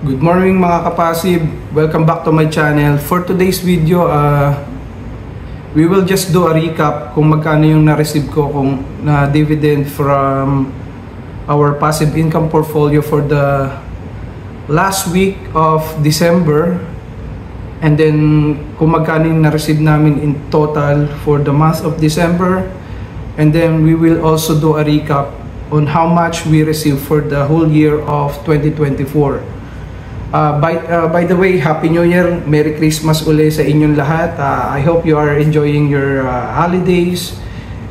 Good morning mga kapasib, welcome back to my channel. For today's video, we will just do a recap kung magkano yung na-receive ko kung na dividend from our passive income portfolio for the last week of December, and then kung magkano yung na-receive namin in total for the month of December, and then we will also do a recap on how much we received for the whole year of 2024. By the way, Happy New Year! Merry Christmas uli sa inyong lahat. I hope you are enjoying your holidays,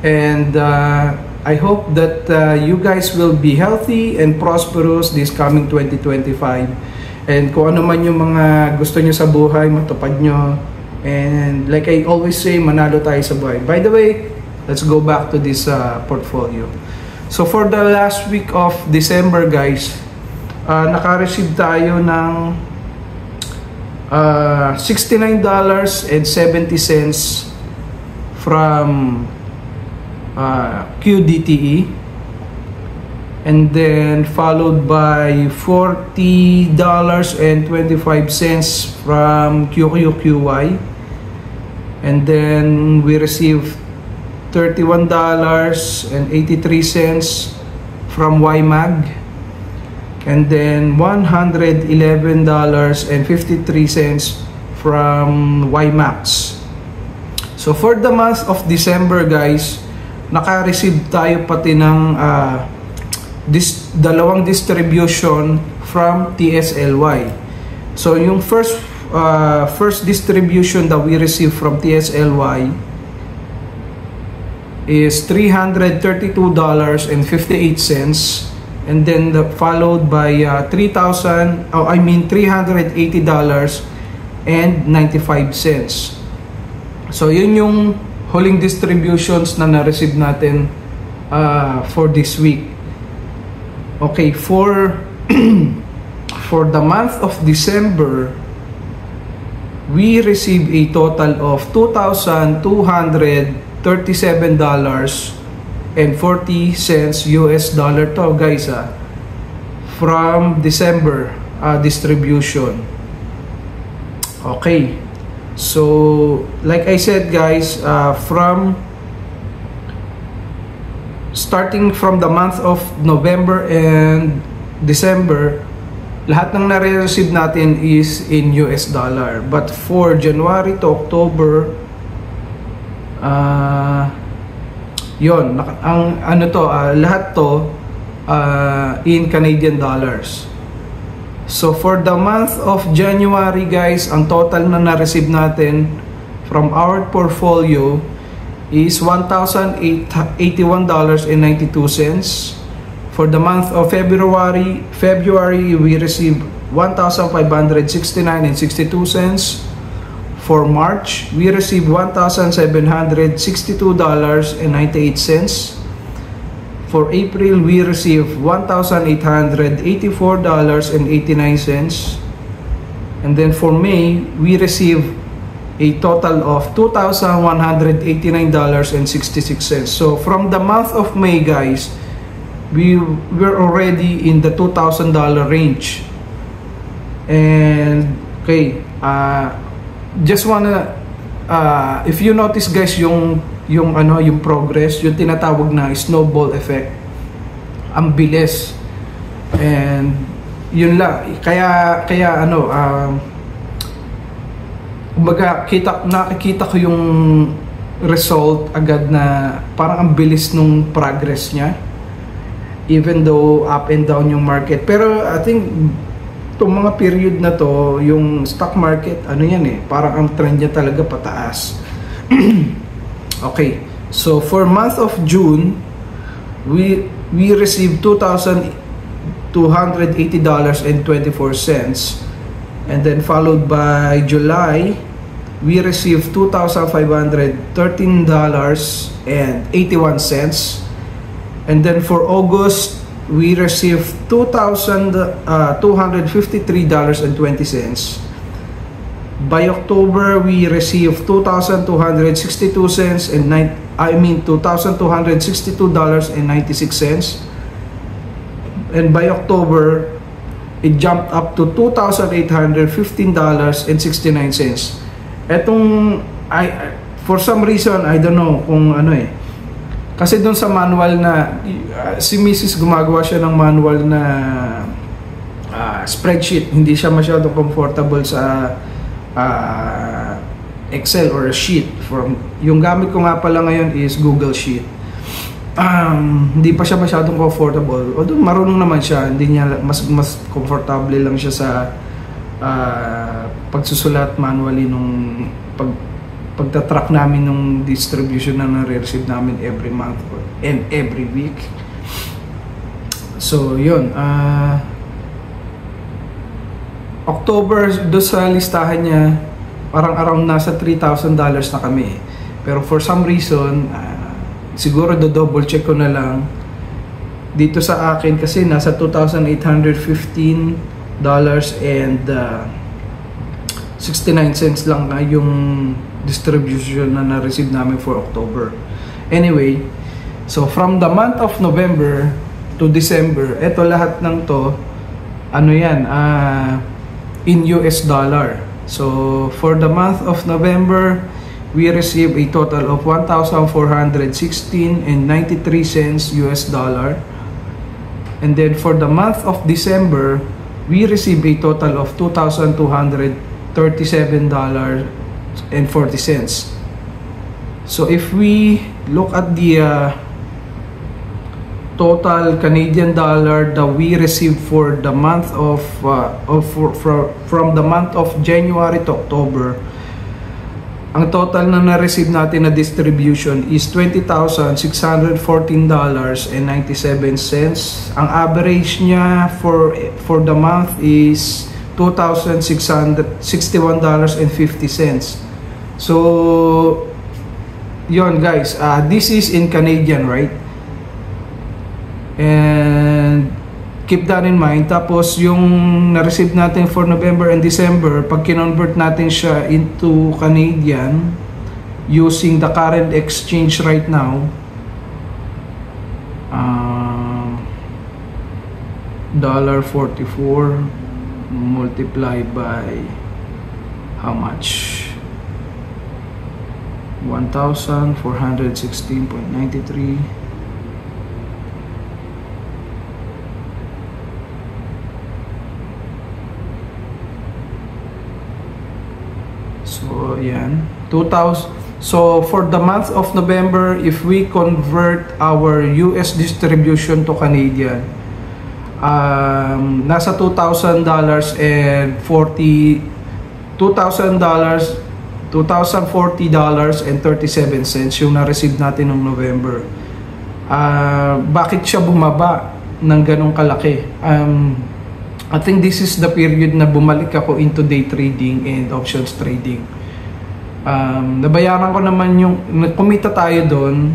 and I hope that you guys will be healthy and prosperous this coming 2025. And kung ano man yung mga gusto nyo sa buhay, matupad nyo. And like I always say, manalo tayo sa buhay. By the way, let's go back to this portfolio. So for the last week of December, guys, naka-receive tayo ng $69.70 from QDTE, and then followed by $40.25 from QQQY, and then we received $31.83 from YMAG, and then $111.53 from YMAX. So for the month of December, guys, naka-receive tayo pati ng dalawang distribution from TSLY. So yung first distribution that we received from TSLY is $332.58, and then followed by $380.95. So yun yung huling distributions na na-receive natin for this week. Okay, for the month of December, we received a total of $2,237.40 US dollar to, guys, from December distribution. Okay, so like I said, guys, starting from the month of November and December, lahat ng nare-receive natin is in US dollar. But for January to October, yon, ang ano to, lahat to in Canadian dollars. So for the month of January, guys, ang total na na-receive natin from our portfolio is $1,081.92. For the month of February, we received $1,569.62. For March, we received $1,762.98. For April, we received $1,884.89. And then for May, we received a total of $2,189.66. So from the month of May, guys, we're already in the $2,000 range. And okay, just wanna if you notice, guys, yung progress, yung tinatawag na snowball effect, ang bilis. And yun lang, kaya kumbaga nakikita ko yung result agad na parang ang bilis nung progress niya, even though up and down yung market. Pero I think itong mga period na to, yung stock market, parang ang trend niya talaga pataas. Okay, so for month of June, we received $2,280.24, and then followed by July, we received $2,513.81, and then for August, we received $2,253.20. By October, we received $2,262.96, and by October, it jumped up to $2,815.69. Etong for some reason, I don't know kung ano kasi doon sa manual na si Mrs. gumagawa siya ng manual na spreadsheet, hindi siya masyadong comfortable sa Excel or a sheet. Yung gamit ko nga pala ngayon is Google Sheet. Hindi pa siya masyadong comfortable. Although marunong naman siya, hindi niya mas comfortable lang siya sa pagsusulat manually nung pagtatrack namin ng distribution na nare-receive namin every month and every week. So yun, October do sa listahan niya parang around nasa $3,000 na kami. Pero for some reason, siguro double check ko na lang dito sa akin kasi nasa $2,815 and 69 cents lang yung distribution na na-receive namin for October. Anyway, so from the month of November to December, eto lahat ng to, ano yan, in US dollar. So for the month of November, we received a total of $1,416.93 US dollar. And then for the month of December, we received a total of $2,237.40. So if we look at the total Canadian dollar that we received for the month of from the month of January to October, ang total na na-receive natin na distribution is $20,614.97. Ang average niya for the month is $2,661.50. So yon guys, this is in Canadian, right? And keep that in mind. Tapos yung na-receive natin for November and December, pag kinonvert natin siya into Canadian using the current exchange right now, $1.44 multiplied by how much? 1,416.93. So yan, 2,000. So for the month of November, if we convert our US distribution to Canadian, nasa $2,000 and $2,040.37 yung na-receive natin noong November. Bakit siya bumaba ng ganong kalaki? I think this is the period na bumalik ako into day trading and options trading. Nabayaran ko naman yung kumita tayo doon,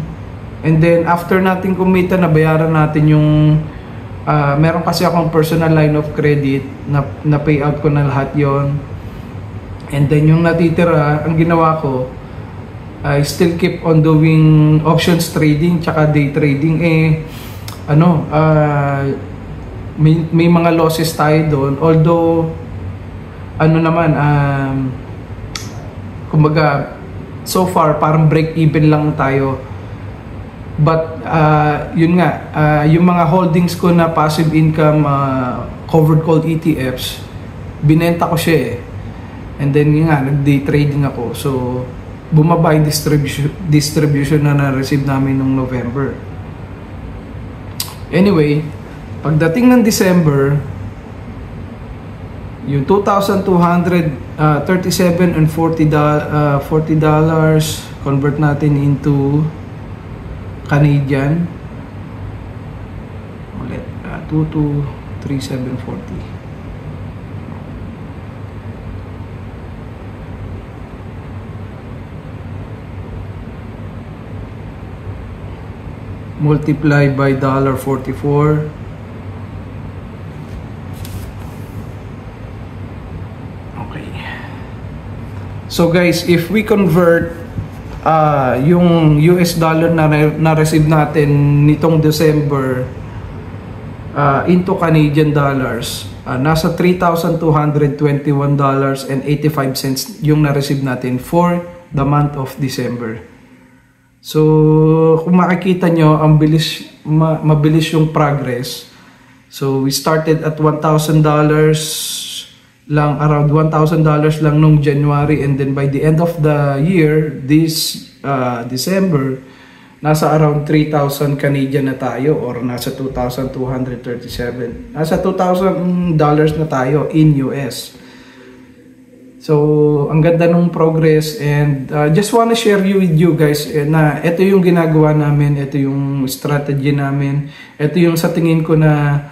and then after natin kumita, nabayaran natin yung meron kasi akong personal line of credit na payout ko na lahat yon. And then yung natitira, ang ginawa ko, I still keep on doing options trading tsaka day trading. May mga losses tayo doon. Although, kumbaga, so far, parang break-even lang tayo. But, yun nga, yung mga holdings ko na passive income, covered call ETFs, binenta ko siya eh. And then yun nga, nag-day trading ako. So, bumaba yung distribution na na-receive namin nung November. Anyway, pagdating ng December, yung $2,237 and $40 convert natin into Canadian. Ulit, 2,237.40. Multiply by $1.44. Okay. So guys, if we convert yung US dollar na receive natin nitong December into Canadian dollars, nasa $3,221.85 yung na-receive natin for the month of December. So, kung makikita nyo, ang mabilis yung progress. So, we started at $1,000 lang, around $1,000 lang nung January, and then by the end of the year, this December, nasa around 3,000 Canadian na tayo, or nasa 2,237. Nasa $2,000 na tayo in US. So, ang ganda nung progress, and just wanna share with you guys na ito yung ginagawa namin, ito yung strategy namin, ito yung sa tingin ko na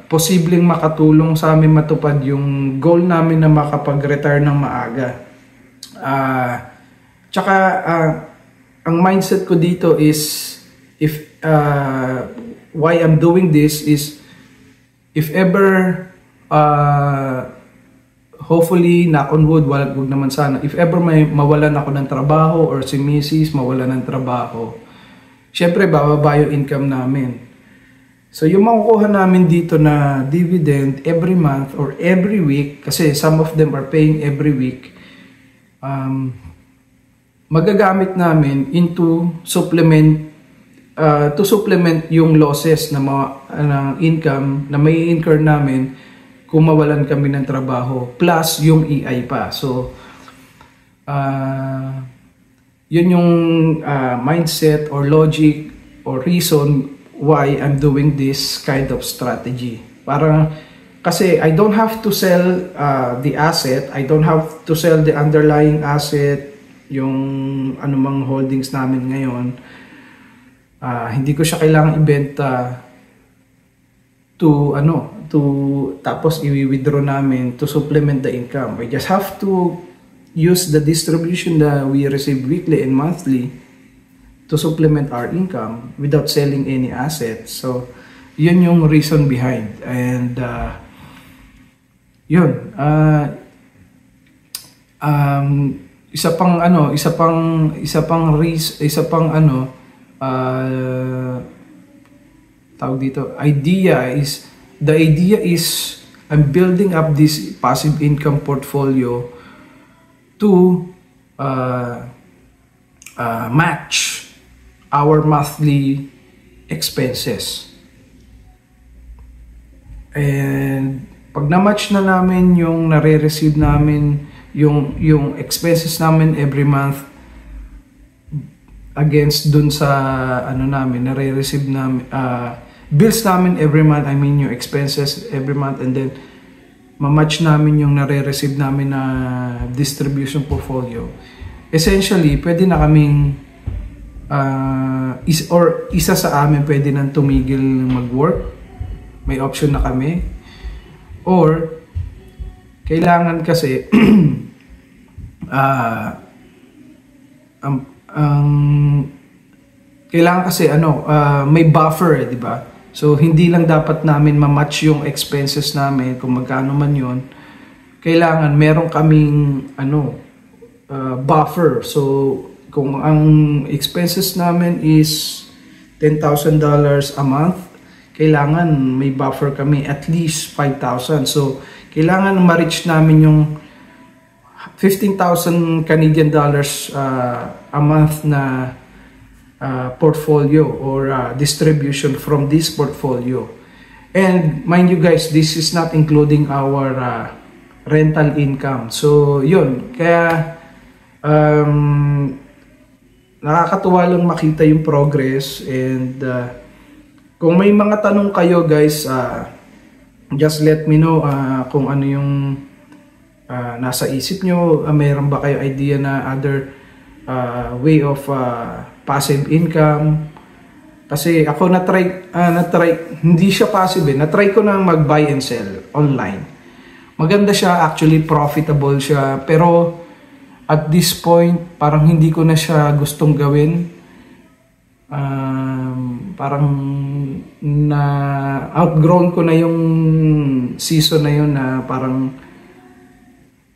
posibleng makatulong sa amin matupad yung goal namin na makapag-retire ng maaga. Tsaka, ang mindset ko dito is, why I'm doing this is, if ever, hopefully, knock on wood, wag naman sana, if ever may mawalan ako ng trabaho or si Mrs. mawalan ng trabaho, syempre bababa yung income namin. So yung makukuha namin dito na dividend every month or every week, kasi some of them are paying every week, magagamit namin into supplement, to supplement yung losses na ng income na may incur namin kung mawalan kami ng trabaho, plus yung EI pa. So, yun yung mindset or logic or reason why I'm doing this kind of strategy. Para, kasi I don't have to sell the asset, I don't have to sell the underlying asset, yung anumang holdings namin ngayon. Hindi ko siya kailangan ibenta tapos i-withdraw namin to supplement the income. We just have to use the distribution that we receive weekly and monthly to supplement our income without selling any assets. So, yun yung reason behind. And yun. Isa pang tawag dito, the idea is I'm building up this passive income portfolio to match our monthly expenses. And pag na-match na namin yung nare-receive namin, yung expenses namin every month against dun sa namin, nare-receive namin, bills namin every month, I mean yung expenses every month, and then ma-match namin yung nare-receive namin na distribution portfolio. Essentially, pwede na kaming isa sa amin pwede nang tumigil mag-work, may option na kami, or kailangan kasi kailangan kasi may buffer, di ba? So hindi lang dapat namin ma-match yung expenses namin kung magkano man yon. Kailangan meron kaming buffer. So kung ang expenses namin is $10,000 a month, kailangan may buffer kami at least 5,000. So kailangan ma-reach namin yung 15,000 Canadian dollars a month na portfolio or distribution from this portfolio. And mind you guys, this is not including our rental income. So yun, kaya nakakatuwa lang makita yung progress. And kung may mga tanong kayo guys, just let me know kung ano yung nasa isip nyo. Mayroon ba kayo idea na other way of passive income? Kasi ako na-try, hindi siya passive na-try ko na mag-buy and sell online. Maganda siya, actually profitable siya, pero at this point, parang hindi ko na siya gustong gawin. Parang na outgrown ko na yung season na yun na parang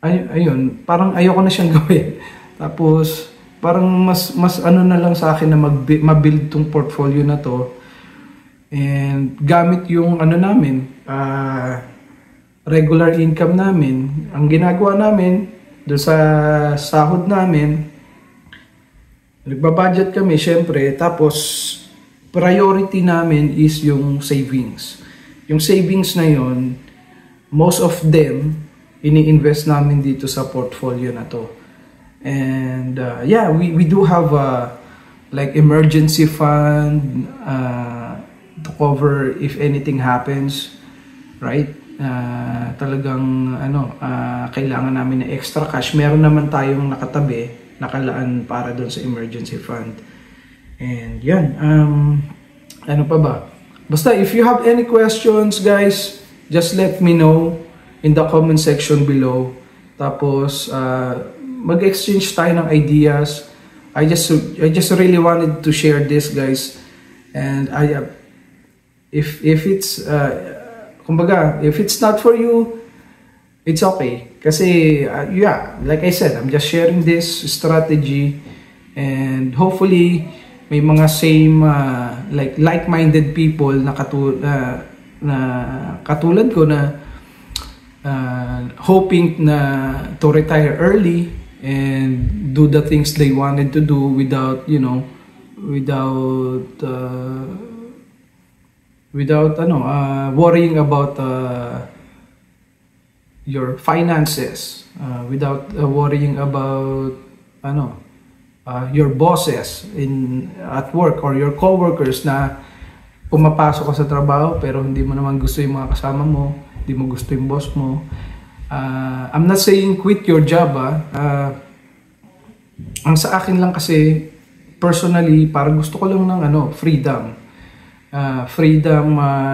ayun, parang ayoko na siyang gawin. Tapos parang mas na lang sa akin na ma-build tong portfolio na to. And gamit yung ano namin, regular income namin, ang ginagawa namin doon sa sahod namin, nagbabudget kami syempre, tapos priority namin is yung savings. Yung savings na yon, most of them ini-invest namin dito sa portfolio na to. And yeah, we do have like emergency fund to cover if anything happens, right? Talagang kailangan namin ng extra cash. Meron naman tayong nakatabi, nakalaan para doon sa emergency fund. And yan, ano pa ba? Basta if you have any questions, guys, just let me know in the comment section below. Tapos mag-exchange tayo ng ideas. I just really wanted to share this, guys. And if it's kumbaga, if it's not for you, it's okay. Kasi yeah, like I said, I'm just sharing this strategy, and hopefully may mga same like-minded people na katulad ko na hoping na to retire early and do the things they wanted to do without worrying about your finances, without worrying about your bosses at work or your coworkers na pumapasok ka sa trabaho pero hindi mo naman gusto yung mga kasama mo, hindi mo gusto yung boss mo. I'm not saying quit your job. Ang sa akin lang kasi personally, parang gusto ko lang ng freedom. Freedom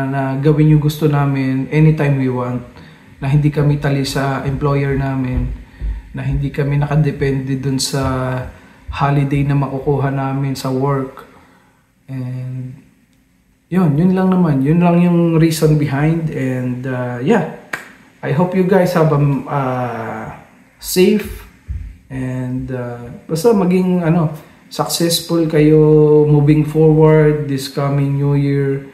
na gawin yung gusto namin anytime we want, na hindi kami tali sa employer namin, na hindi kami nakadepende dun sa holiday na makukuha namin sa work. And yun lang naman, yun lang yung reason behind. And yeah, I hope you guys have a safe and basta maging successful kayo moving forward this coming new year.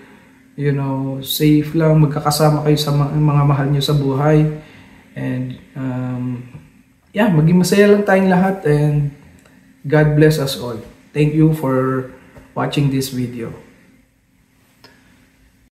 Safe lang, magkakasama kayo sa mga mahal nyo sa buhay. And yeah, maging masaya lang tayong lahat, and God bless us all. Thank you for watching this video.